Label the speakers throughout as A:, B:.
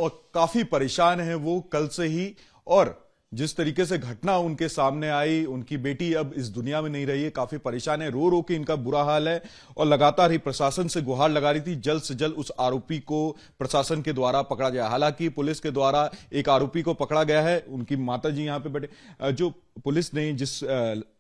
A: और काफी परेशान है वो कल से ही। और जिस तरीके से घटना उनके सामने आई, उनकी बेटी अब इस दुनिया में नहीं रही है, काफी परेशान है, रो रो के इनका बुरा हाल है। और लगातार ही प्रशासन से गुहार लगा रही थी जल्द से जल्द उस आरोपी को प्रशासन के द्वारा पकड़ा जाए। हालांकि पुलिस के द्वारा एक आरोपी को पकड़ा गया है। उनकी माता जी यहां पे बैठे। जो पुलिस ने जिस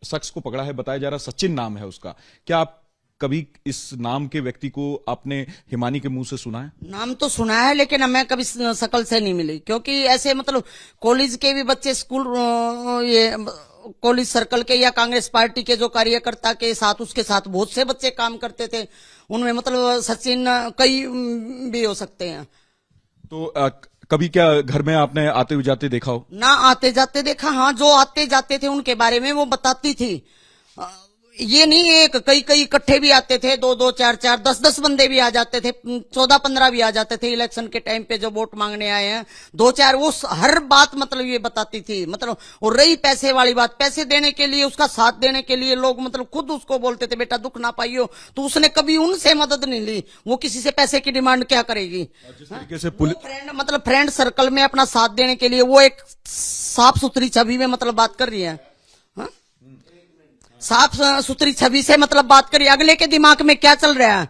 A: शख्स को पकड़ा है, बताया जा रहा सचिन नाम है उसका। क्या आप कभी इस नाम के व्यक्ति को आपने हिमानी के मुंह से सुना है?
B: नाम तो सुना है, लेकिन हमें कभी शकल से नहीं मिली, क्योंकि ऐसे मतलब कॉलेज के भी बच्चे स्कूल ये कॉलेज सर्कल के या कांग्रेस पार्टी के जो कार्यकर्ता के साथ, उसके साथ बहुत से बच्चे काम करते थे। उनमें मतलब सचिन कई भी हो सकते हैं।
A: तो कभी क्या घर में आपने आते हुए जाते देखा हो?
B: ना आते जाते देखा, हाँ, जो आते जाते थे उनके बारे में वो बताती थी। ये नहीं एक कई इकट्ठे भी आते थे, 2-2, 4-4, 10-10 बंदे भी आ जाते थे, 14-15 भी आ जाते थे इलेक्शन के टाइम पे जो वोट मांगने आए हैं। 2-4 वो हर बात मतलब ये बताती थी। मतलब और रही पैसे वाली बात, पैसे देने के लिए, उसका साथ देने के लिए लोग मतलब खुद उसको बोलते थे बेटा दुख ना पाइयो। तो उसने कभी उनसे मदद नहीं ली। वो किसी से पैसे की डिमांड क्या करेगी?
A: जिस तरीके से पुलिस
B: फ्रेंड मतलब फ्रेंड सर्कल में अपना साथ देने के लिए वो एक साफ सुथरी छवि में मतलब बात कर रही है। साफ सुथरी छवि से मतलब बात करिए। अगले के दिमाग में क्या चल रहा है,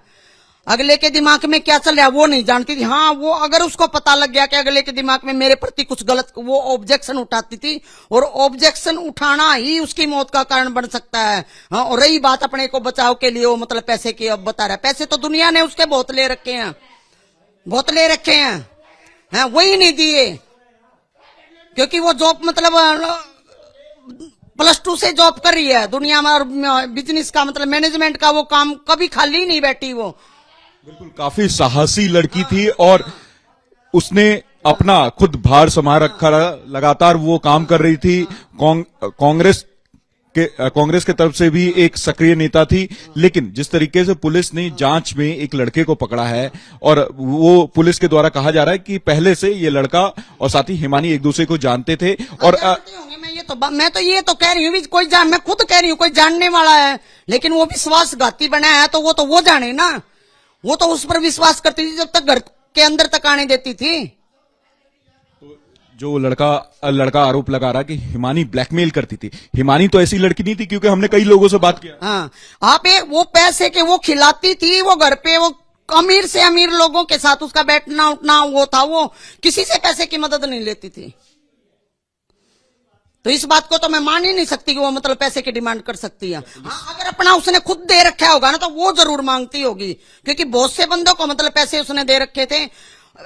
B: अगले के दिमाग में क्या चल रहा है वो नहीं जानती थी। हाँ, वो अगर उसको पता लग गया कि अगले के दिमाग में मेरे प्रति कुछ गलत, वो ऑब्जेक्शन उठाती थी। और ऑब्जेक्शन उठाना ही उसकी मौत का कारण बन सकता है। हाँ, और रही बात अपने को बचाव के लिए, वो मतलब पैसे की अब बता रहा है। पैसे तो दुनिया ने उसके बहुत ले रखे हैं, बहुत ले रखे हैं। हाँ, वही नहीं दिए, क्योंकि वो जॉब मतलब +2 से जॉब कर रही है दुनिया में, और बिजनेस का मतलब मैनेजमेंट का वो काम कभी खाली नहीं बैठी वो।
A: बिल्कुल काफी साहसी लड़की थी और उसने अपना खुद भार संभाल रखा, लगातार वो काम कर रही थी। कांग्रेस के तरफ से भी एक सक्रिय नेता थी। लेकिन जिस तरीके से पुलिस ने जांच में एक लड़के को पकड़ा है, और वो पुलिस के द्वारा कहा जा रहा है कि पहले से ये लड़का और साथी हिमानी एक दूसरे को जानते थे। और
B: मैं तो ये तो कह रही हूँ, मैं खुद कह रही हूँ कोई जानने वाला है, लेकिन वो विश्वासघाती बना है तो वो जाने ना। वो तो उस पर विश्वास करती थी जब तक घर के अंदर तक आने देती थी।
A: तो जो लड़का आरोप लगा रहा कि हिमानी ब्लैकमेल करती थी, हिमानी तो ऐसी लड़की नहीं थी, क्योंकि हमने कई लोगों से बात किया।
B: हाँ, आप वो पैसे के वो खिलाती थी, वो घर पे वो अमीर से अमीर लोगों के साथ उसका बैठना उठना वो था, वो किसी से पैसे की मदद नहीं लेती थी। तो इस बात को तो मैं मान ही नहीं सकती कि वो मतलब पैसे की डिमांड कर सकती है। हाँ, अगर अपना उसने खुद दे रखा होगा ना तो वो जरूर मांगती होगी, क्योंकि बहुत से बंदों को मतलब पैसे उसने दे रखे थे।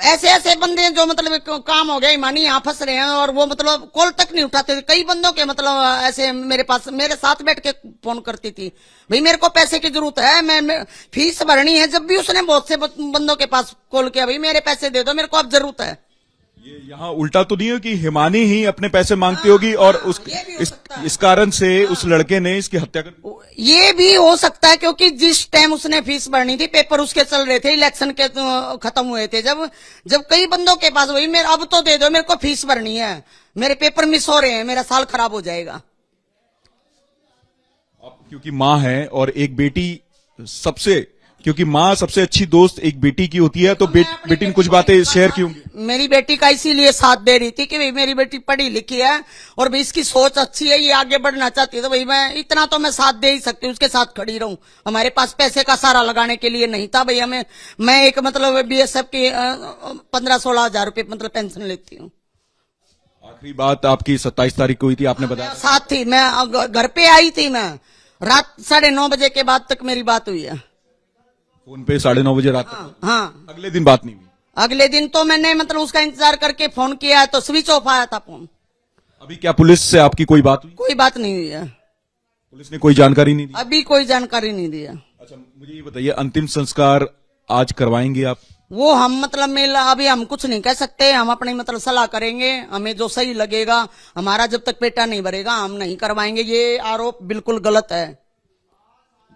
B: ऐसे बंदे जो मतलब काम हो गया, हिमानी यहाँ फंस रहे हैं और वो मतलब कॉल तक नहीं उठाते थे। कई बंदों के मतलब ऐसे मेरे साथ बैठ के फोन करती थी, भाई मेरे को पैसे की जरूरत है, मैं फीस भरनी है। जब भी उसने बहुत से बंदों के पास कॉल किया, भाई मेरे पैसे दे दो, मेरे को अब जरूरत है।
A: ये यहाँ उल्टा तो नहीं है कि हिमानी ही अपने पैसे मांगती होगी और इस कारण से उस लड़के ने इसकी हत्या कर?
B: ये भी हो सकता है, क्योंकि जिस टाइम उसने फीस भरनी थी, पेपर उसके चल रहे थे, इलेक्शन के खत्म हुए थे, जब कई बंदों के पास वही मेरे अब तो दे दो, मेरे को फीस भरनी है, मेरे पेपर मिस हो रहे हैं, मेरा साल खराब हो जाएगा।
A: क्योंकि माँ है और एक बेटी क्योंकि माँ सबसे अच्छी दोस्त एक बेटी की होती है, तो बेटी ने कुछ बातें शेयर की होंगी।
B: मेरी बेटी का इसीलिए साथ दे रही थी कि भाई मेरी बेटी पढ़ी लिखी है और भाई इसकी सोच अच्छी है, ये आगे बढ़ना चाहती है, तो भाई मैं इतना तो मैं साथ दे ही सकती हूँ, उसके साथ खड़ी रहूं। हमारे पास पैसे का सारा लगाने के लिए नहीं था भाई। मैं एक मतलब BSF की 15-16 हजार रुपये मतलब पेंशन लेती हूँ।
A: आखिरी बात आपकी 27 तारीख को हुई थी, आपने बताया?
B: साथ थी, मैं घर पे आई थी, मैं रात 9:30 बजे के बाद तक मेरी बात हुई है
A: फोन पे। 9:30 बजे रात तक?
B: हाँ।
A: अगले दिन बात नहीं हुई?
B: अगले दिन तो मैंने मतलब उसका इंतजार करके फोन किया तो स्विच ऑफ आया था फोन।
A: अभी क्या पुलिस से आपकी कोई बात हुई?
B: कोई बात नहीं हुई है।
A: पुलिस ने कोई जानकारी नहीं दी?
B: अभी कोई जानकारी नहीं दी है।
A: अच्छा, मुझे ये बताइए, अंतिम संस्कार आज करवाएंगे आप?
B: वो हम मतलब अभी हम कुछ नहीं कह सकते, हम अपनी मतलब सलाह करेंगे, हमें जो सही लगेगा। हमारा जब तक पेटा नहीं भरेगा हम नहीं करवाएंगे। ये आरोप बिल्कुल गलत है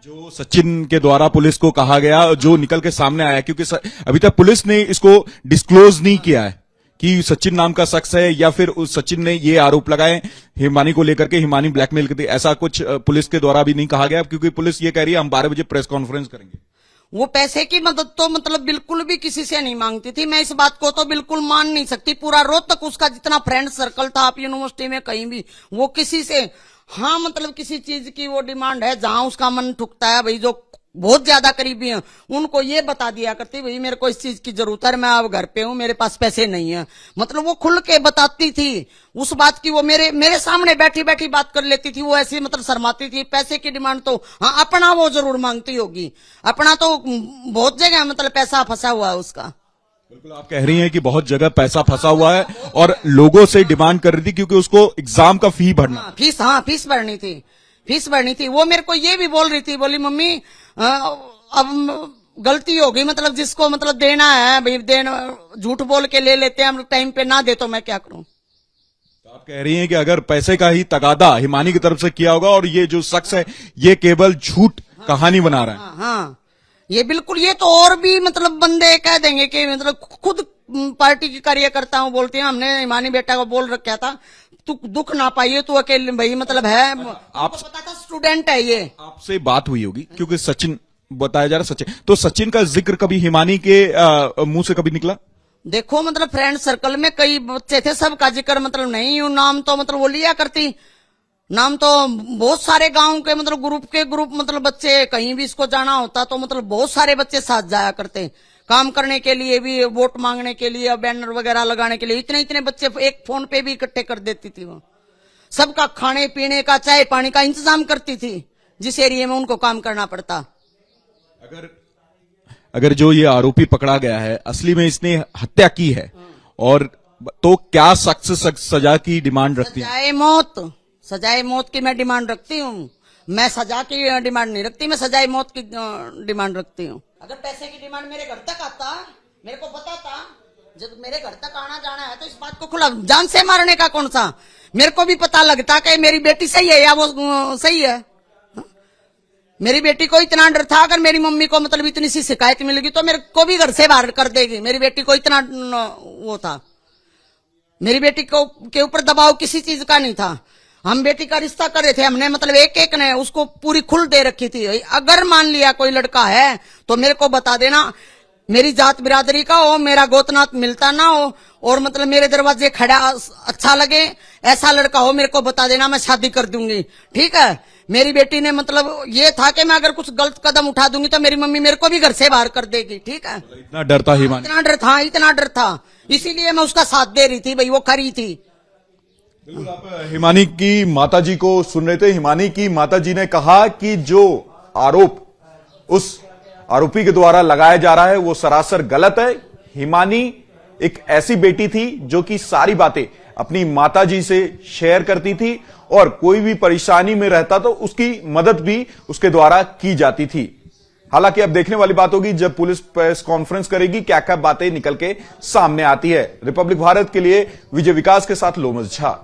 A: जो सचिन के द्वारा पुलिस को कहा गया, जो निकल के सामने आया, क्योंकि अभी तक पुलिस ने इसको डिस्क्लोज नहीं किया है कि सचिन नाम का शख्स है, या फिर उस सचिन ने ये आरोप लगाए हिमानी को लेकर के, हिमानी ब्लैकमेल करती, ऐसा कुछ पुलिस के द्वारा भी नहीं कहा गया, क्योंकि पुलिस ये कह रही है हम 12 बजे प्रेस कॉन्फ्रेंस करेंगे।
B: वो पैसे की मदद तो मतलब बिल्कुल भी किसी से नहीं मांगती थी। मैं इस बात को तो बिल्कुल मान नहीं सकती। पूरा रोहतक उसका जितना फ्रेंड सर्कल था आप यूनिवर्सिटी में कहीं भी, वो किसी से हाँ मतलब किसी चीज की वो डिमांड है जहां उसका मन ठुकता है, भाई जो बहुत ज्यादा करीबी हैं उनको ये बता दिया करती भाई मेरे को इस चीज की जरूरत है, मैं अब घर पे हूँ, मेरे पास पैसे नहीं है। मतलब वो खुल के बताती थी उस बात की। वो मेरे सामने बैठी बैठी बात कर लेती थी। वो ऐसी मतलब शर्माती थी। पैसे की डिमांड तो हाँ अपना वो जरूर मांगती होगी, अपना तो बहुत जगह मतलब पैसा फंसा हुआ है उसका।
A: बिल्कुल आप कह रही हैं कि बहुत जगह पैसा फंसा हुआ है और लोगों से डिमांड कर रही थी क्योंकि उसको एग्जाम का फी भरना,
B: फीस भरनी थी, फीस भरनी थी। वो मेरे को ये भी बोल रही थी, बोली मम्मी अब गलती हो गई, मतलब जिसको मतलब देना है भाई देना, झूठ बोल के ले लेते हैं हम टाइम पे, ना दे तो मैं क्या करूं।
A: तो आप कह रही हैं कि अगर पैसे का ही तगादा हिमानी की तरफ से किया होगा और ये जो शख्स है ये केवल झूठ कहानी बना रहा है।
B: हाँ ये बिल्कुल, ये तो और भी मतलब बंदे कह देंगे कि मतलब खुद पार्टी की कार्यकर्ता हूं बोलती है, हमने हिमानी बेटा को बोल रखा था तू दुख ना पाइए, तू अकेले भाई मतलब है, आपको पता था स्टूडेंट है ये।
A: आपसे बात हुई होगी क्योंकि सचिन बताया जा रहा, सचिन तो सचिन का जिक्र कभी हिमानी के मुंह से कभी निकला?
B: देखो मतलब फ्रेंड सर्कल में कई बच्चे थे, सबका जिक्र मतलब नहीं, नाम तो मतलब वो लिया करती, नाम तो बहुत सारे गांव के मतलब ग्रुप मतलब बच्चे, कहीं भी इसको जाना होता तो मतलब बहुत सारे बच्चे साथ जाया करते, काम करने के लिए भी, वोट मांगने के लिए, बैनर वगैरह लगाने के लिए। इतने बच्चे एक फोन पे भी इकट्ठे कर देती थी वो। सबका खाने पीने का, चाय पानी का इंतजाम करती थी जिस एरिया में उनको काम करना पड़ता।
A: अगर जो ये आरोपी पकड़ा गया है असली में इसने हत्या की है और तो क्या सख्त सजा की डिमांड रखती है?
B: सजाए मौत की मैं डिमांड रखती हूँ। मैं सजा की डिमांड नहीं रखती, मैं सजाए मौत की डिमांड रखती हूँ। अगर पैसे की डिमांड मेरे घर तक आता, मेरे को पता था जब मेरे घर तक आना जाना है तो इस बात को खुला, जान से मारने का कौन सा, मेरे को भी पता लगता कि मेरी बेटी सही है या वो सही है। मेरी बेटी को इतना डर था अगर मेरी मम्मी को मतलब इतनी सी शिकायत मिलेगी तो मेरे को भी घर से बाहर कर देगी। मेरी बेटी को इतना वो था, मेरी बेटी को के ऊपर दबाव किसी चीज का नहीं था। हम बेटी का रिश्ता कर रहे थे, हमने मतलब एक ने उसको पूरी खुल दे रखी थी। अगर मान लिया कोई लड़का है तो मेरे को बता देना, मेरी जात बिरादरी का हो, मेरा गोतनाथ मिलता ना हो और मतलब मेरे दरवाजे खड़ा अच्छा लगे ऐसा लड़का हो, मेरे को बता देना, मैं शादी कर दूंगी। ठीक है, मेरी बेटी ने मतलब ये था कि मैं अगर कुछ गलत कदम उठा दूंगी तो मेरी मम्मी मेरे को भी घर से बाहर कर देगी। ठीक है,
A: इतना डर था हिमानी?
B: इतना डर था, इसीलिए मैं उसका साथ दे रही थी भाई, वो खरी थी।
A: बिल्कुल आप हिमानी की माताजी को सुन रहे थे। हिमानी की माताजी ने कहा कि जो आरोप उस आरोपी के द्वारा लगाया जा रहा है वो सरासर गलत है। हिमानी एक ऐसी बेटी थी जो कि सारी बातें अपनी माताजी से शेयर करती थी और कोई भी परेशानी में रहता तो उसकी मदद भी उसके द्वारा की जाती थी। हालांकि अब देखने वाली बात होगी जब पुलिस प्रेस कॉन्फ्रेंस करेगी क्या क्या बातें निकल के सामने आती है। रिपब्लिक भारत के लिए विजय विकास के साथ लोमस झा।